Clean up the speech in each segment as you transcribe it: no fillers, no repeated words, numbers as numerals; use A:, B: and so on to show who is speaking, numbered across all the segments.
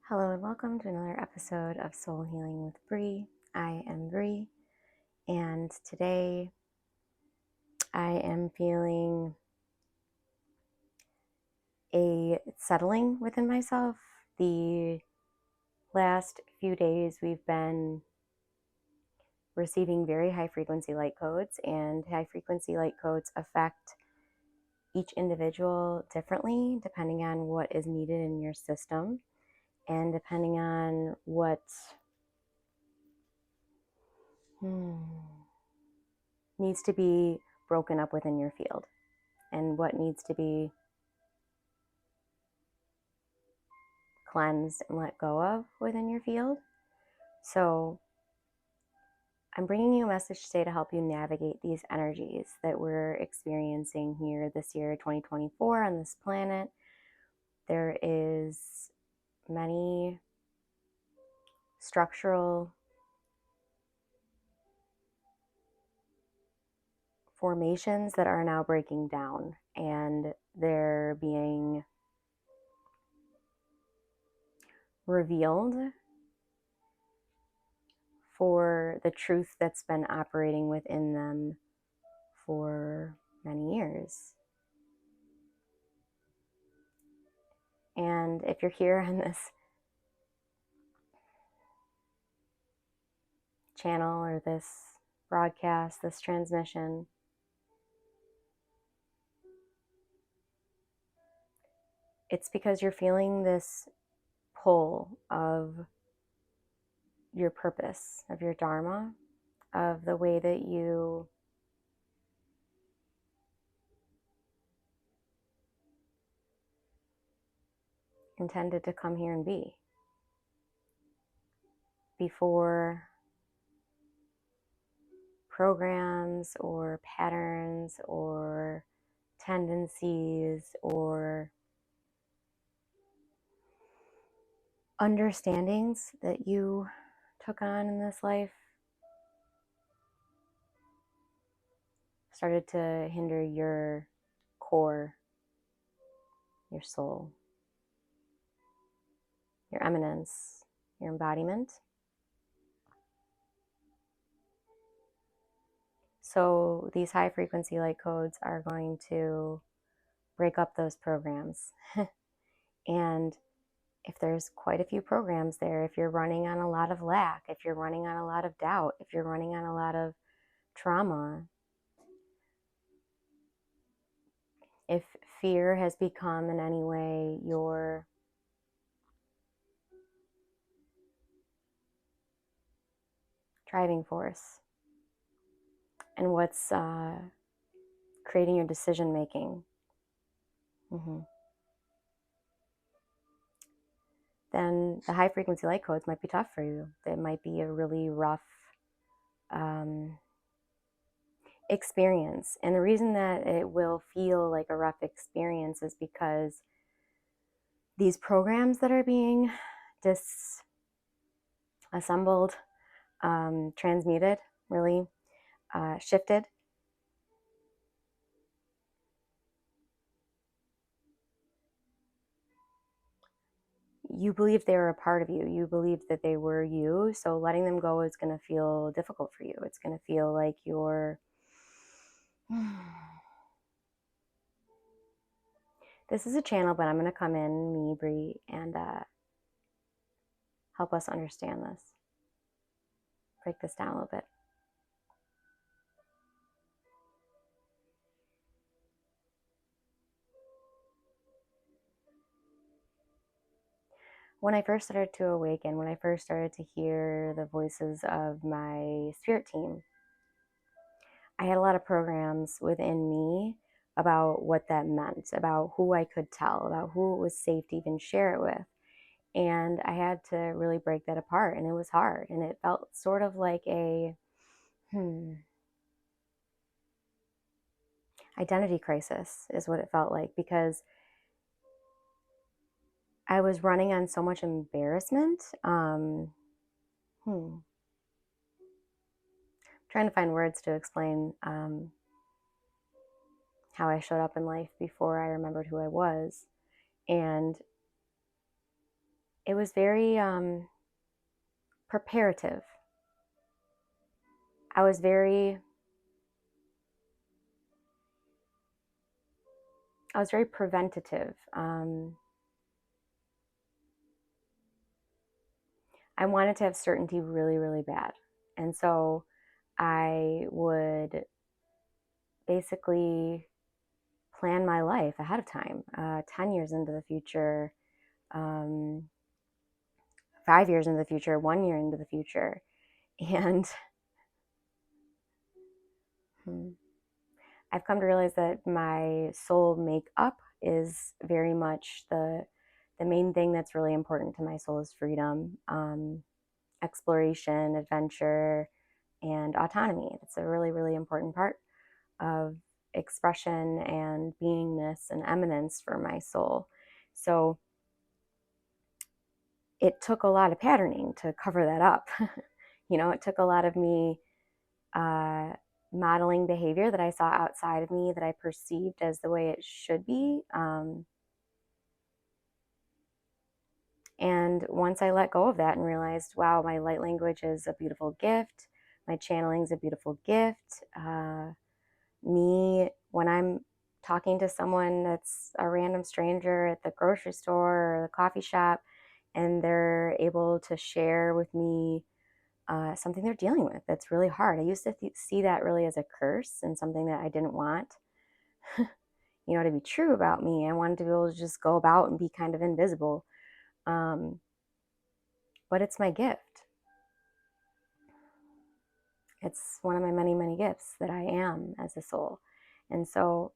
A: Hello and welcome to another episode of Soul Healing with Bree. I am Bree, and today I am feeling a settling within myself. The last few days we've been receiving very high frequency light codes, and high frequency light codes affect each individual differently depending on what is needed in your system and depending on what needs to be broken up within your field and what needs to be cleansed and let go of within your field. So I'm bringing you a message today to help you navigate these energies that we're experiencing here this year, 2024, on this planet. There is many structural formations that are now breaking down, and they're being revealed for the truth that's been operating within them for many years. And if you're here on this channel or this broadcast, this transmission, it's because you're feeling this pull of your purpose, of your dharma, of the way that you intended to come here and be before programs or patterns or tendencies or understandings that you took on in this life started to hinder your core, your soul, your eminence, your embodiment. So these high frequency light codes are going to break up those programs. And if there's quite a few programs there, if you're running on a lot of lack, if you're running on a lot of doubt, if you're running on a lot of trauma, if fear has become in any way your driving force and what's creating your decision making, then the high frequency light codes might be tough for you. It might be a really rough experience. And the reason that it will feel like a rough experience is because these programs that are being disassembled, transmuted, really shifted, you believe they were a part of you. You believe that they were you. So letting them go is going to feel difficult for you. It's going to feel like you're... This is a channel, but I'm going to come in, me, Bree, and help us understand this. Break this down a little bit. When I first started to awaken, when I first started to hear the voices of my spirit team, I had a lot of programs within me about what that meant, about who I could tell, about who it was safe to even share it with. And I had to really break that apart, and it was hard. And it felt sort of like a identity crisis is what it felt like, because I was running on so much embarrassment. Trying to find words to explain how I showed up in life before I remembered who I was. And it was very preparative. I was very preventative. I wanted to have certainty really, really bad. And so I would basically plan my life ahead of time, 10 years into the future, 5 years into the future, 1 year into the future. And I've come to realize that my soul makeup is very much the main thing that's really important to my soul is freedom, exploration, adventure, and autonomy. It's a really, really important part of expression and beingness and eminence for my soul. So it took a lot of patterning to cover that up. It took a lot of me modeling behavior that I saw outside of me that I perceived as the way it should be. And once I let go of that and realized, wow, my light language is a beautiful gift. My channeling is a beautiful gift. When I'm talking to someone that's a random stranger at the grocery store or the coffee shop, and they're able to share with me something they're dealing with that's really hard. I used to see that really as a curse and something that I didn't want, to be true about me. I wanted to be able to just go about and be kind of invisible. But it's my gift. It's one of my many, many gifts that I am as a soul. And so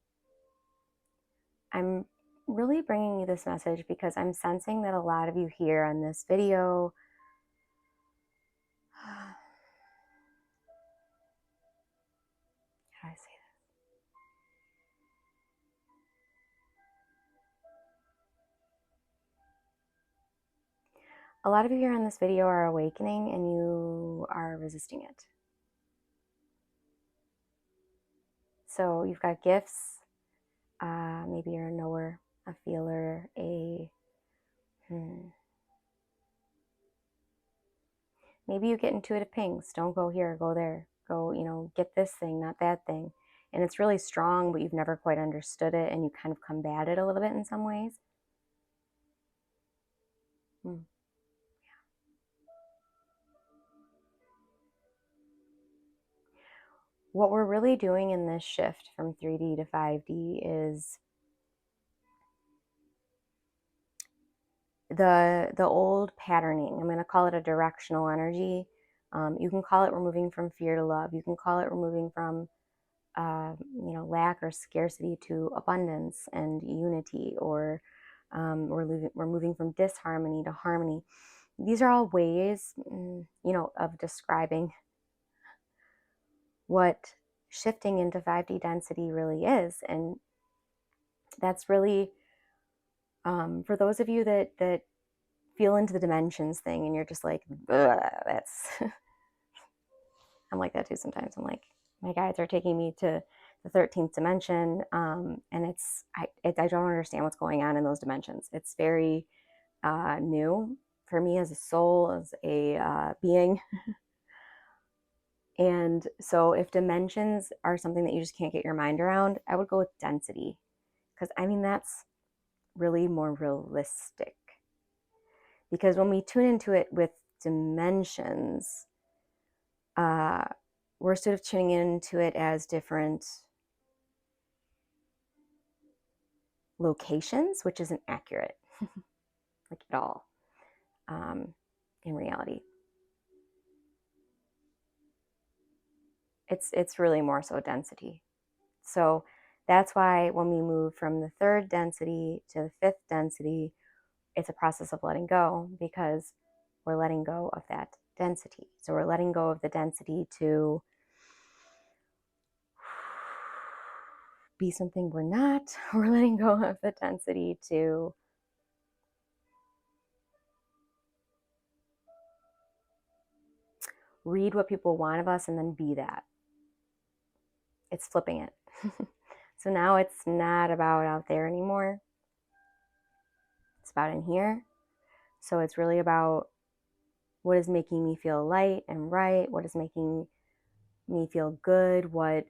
A: I'm really bringing you this message because I'm sensing that a lot of you here on this video how do I say this? A lot of you here on this video are awakening and you are resisting it. So you've got gifts. Maybe you're a knower, a feeler, maybe you get intuitive pings. Don't go here, go there. Go, get this thing, not that thing. And it's really strong, but you've never quite understood it and you kind of combat it a little bit in some ways. Yeah. What we're really doing in this shift from 3D to 5D is the old patterning. I'm going to call it a directional energy. You can call it removing from fear to love. You can call it removing from lack or scarcity to abundance and unity, or we're moving from disharmony to harmony. These are all ways, of describing what shifting into 5D density really is. And that's really, for those of you that feel into the dimensions thing and you're just like, that's, I'm like that too sometimes. I'm like, my guides are taking me to the 13th dimension, and I don't understand what's going on in those dimensions. It's very new for me as a soul, as a being. And so if dimensions are something that you just can't get your mind around, I would go with density, because that's really more realistic. Because when we tune into it with dimensions, we're sort of tuning into it as different locations, which isn't accurate, like at all, in reality. It's really more so density. So that's why when we move from the 3rd density to the 5th density, it's a process of letting go, because we're letting go of that density. So we're letting go of the density to be something we're not. We're letting go of the density to read what people want of us and then be that. It's flipping it. So now it's not about out there anymore. It's about in here. So it's really about what is making me feel light and right, what is making me feel good, what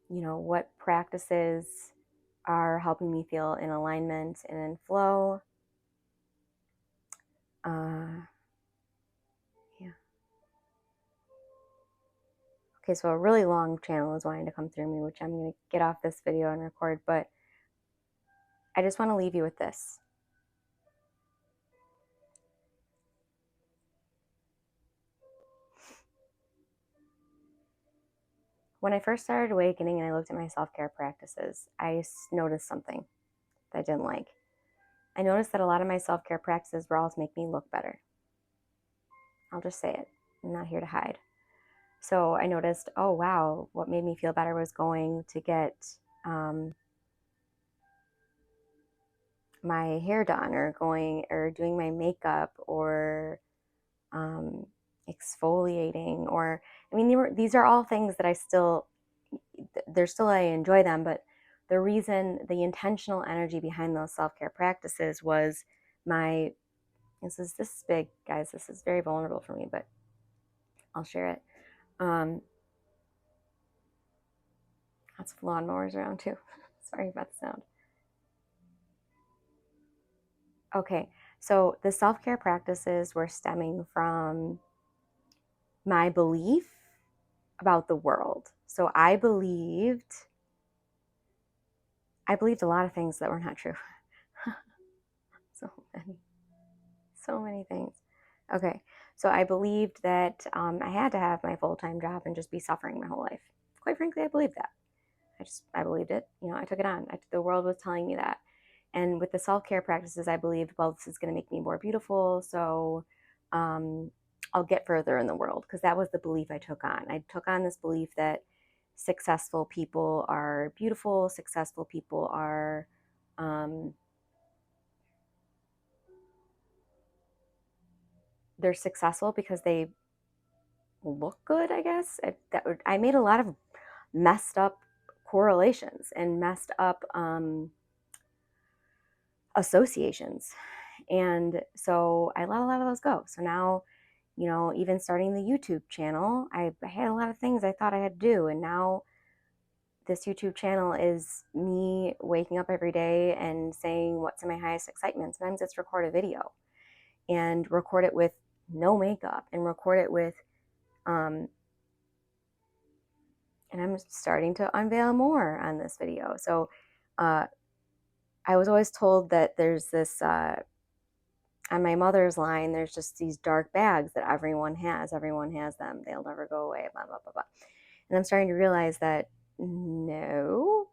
A: what practices are helping me feel in alignment and in flow. Yeah. Okay, so a really long channel is wanting to come through me, which I'm going to get off this video and record, but I just want to leave you with this. When I first started awakening and I looked at my self-care practices, I noticed something that I didn't like. I noticed that a lot of my self-care practices were all to make me look better. I'll just say it. I'm not here to hide. So I noticed, oh wow, what made me feel better was going to get my hair done, or doing my makeup, or exfoliating, or I mean, these are all things that I enjoy them, but the intentional energy behind those self-care practices was this is big, guys. This is very vulnerable for me, but I'll share it. Lots of lawnmowers around too. Sorry about the sound. Okay, so the self-care practices were stemming from my belief about the world. So I believed a lot of things that were not true. So many things. Okay, so I believed that I had to have my full-time job and just be suffering my whole life. Quite frankly, I believed that. I believed it. I took it on. The world was telling me that. And with the self-care practices, I believed, well, this is going to make me more beautiful, so I'll get further in the world, because that was the belief I took on. I took on this belief that successful people are beautiful, successful people are they're successful because they look good, I guess. I made a lot of messed up correlations and messed up associations. And so I let a lot of those go. So now, even starting the YouTube channel, I had a lot of things I thought I had to do. And now this YouTube channel is me waking up every day and saying what's in my highest excitement. Sometimes it's record a video and record it with no makeup, and record it with, and I'm starting to unveil more on this video. So I was always told that there's this, on my mother's line, there's just these dark bags that everyone has. Everyone has them. They'll never go away, blah, blah, blah, blah. And I'm starting to realize that no.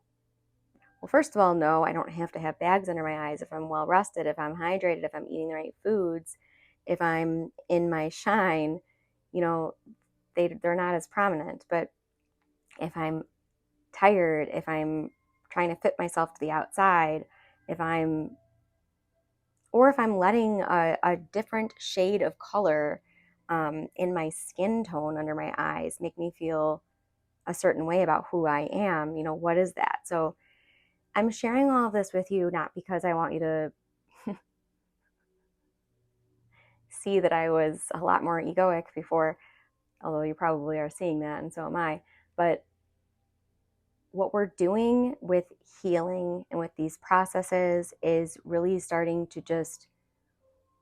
A: Well, first of all, no, I don't have to have bags under my eyes if I'm well rested, if I'm hydrated, if I'm eating the right foods, if I'm in my shine. They're not as prominent. But if I'm tired, if I'm trying to fit myself to the outside, if I'm letting a different shade of color in my skin tone under my eyes make me feel a certain way about who I am, what is that? So I'm sharing all of this with you, not because I want you to see that I was a lot more egoic before, although you probably are seeing that, and so am I. But what we're doing with healing and with these processes is really starting to just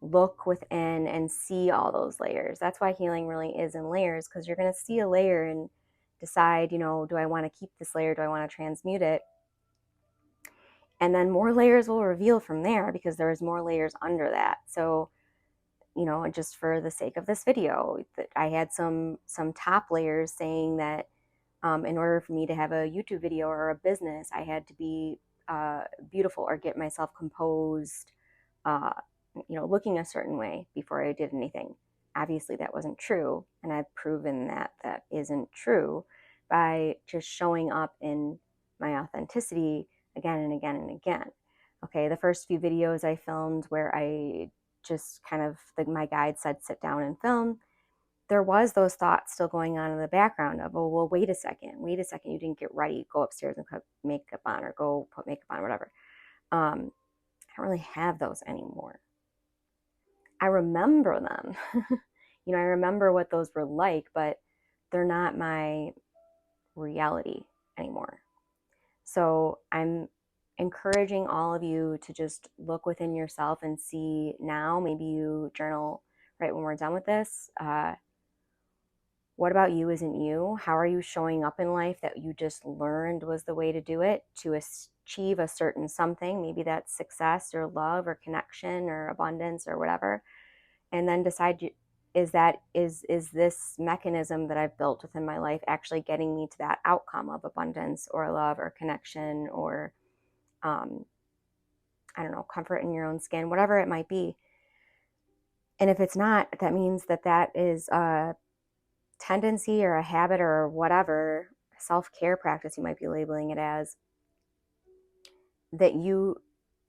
A: look within and see all those layers. That's why healing really is in layers, because you're going to see a layer and decide, do I want to keep this layer? Do I want to transmute it? And then more layers will reveal from there, because there's more layers under that. So, just for the sake of this video, I had some top layers saying that in order for me to have a YouTube video or a business, I had to be beautiful or get myself composed, looking a certain way before I did anything. Obviously, that wasn't true, and I've proven that that isn't true by just showing up in my authenticity again and again and again. Okay, the first few videos I filmed where I just kind of, my guide said, sit down and film, there was those thoughts still going on in the background of, oh, well, wait a second, you didn't get ready, go upstairs and put makeup on, or go put makeup on, whatever. don't really have those anymore. I remember them. I remember what those were like, but they're not my reality anymore. So I'm encouraging all of you to just look within yourself and see now. Maybe you journal right when we're done with this. What about you isn't you? How are you showing up in life that you just learned was the way to do it to achieve a certain something? Maybe that's success or love or connection or abundance or whatever. And then decide, is this mechanism that I've built within my life actually getting me to that outcome of abundance or love or connection or I don't know, comfort in your own skin, whatever it might be. And if it's not, that means that is a tendency or a habit or whatever self-care practice you might be labeling it as, that you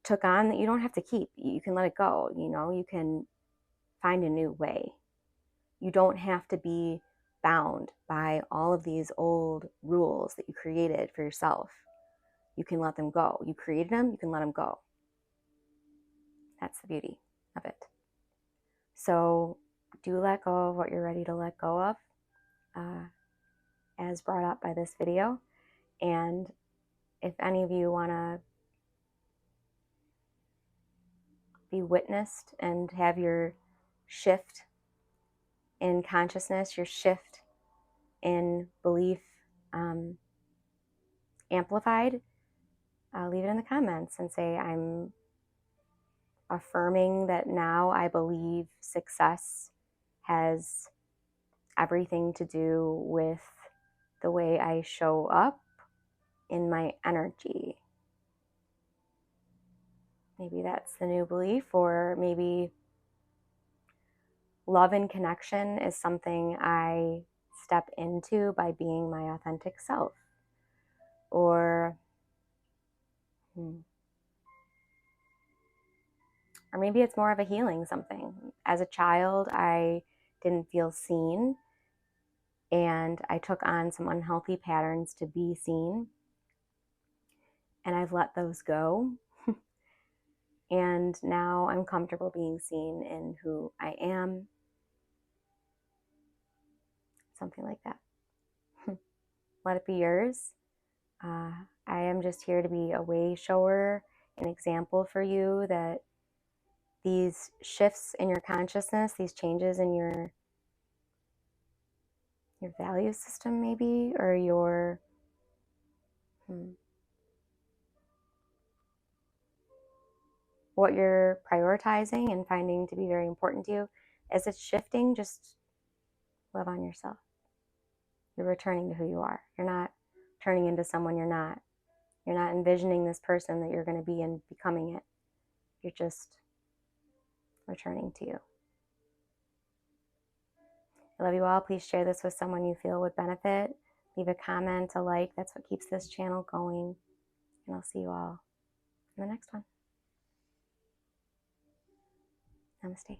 A: took on, that you don't have to keep. You can let it go. You can find a new way. You don't have to be bound by all of these old rules that you created for yourself. You can let them go. You created them, you can let them go. That's the beauty of it. So do let go of what you're ready to let go of, as brought up by this video. And if any of you want to be witnessed and have your shift in consciousness, your shift in belief amplified, leave it in the comments and say, I'm affirming that now I believe success has everything to do with the way I show up in my energy. Maybe that's the new belief, or maybe love and connection is something I step into by being my authentic self. Or maybe it's more of a healing something. As a child, I didn't feel seen, and I took on some unhealthy patterns to be seen, and I've let those go. And now I'm comfortable being seen in who I am. Something like that. Let it be yours. I am just here to be a way shower, an example for you that these shifts in your consciousness, these changes in your value system maybe, or your what you're prioritizing and finding to be very important to you, as it's shifting, just love on yourself. You're returning to who you are. You're not turning into someone you're not. You're not envisioning this person that you're going to be and becoming it. You're just returning to you. I love you all. Please share this with someone you feel would benefit. Leave a comment, a like. That's what keeps this channel going. And I'll see you all in the next one. Namaste.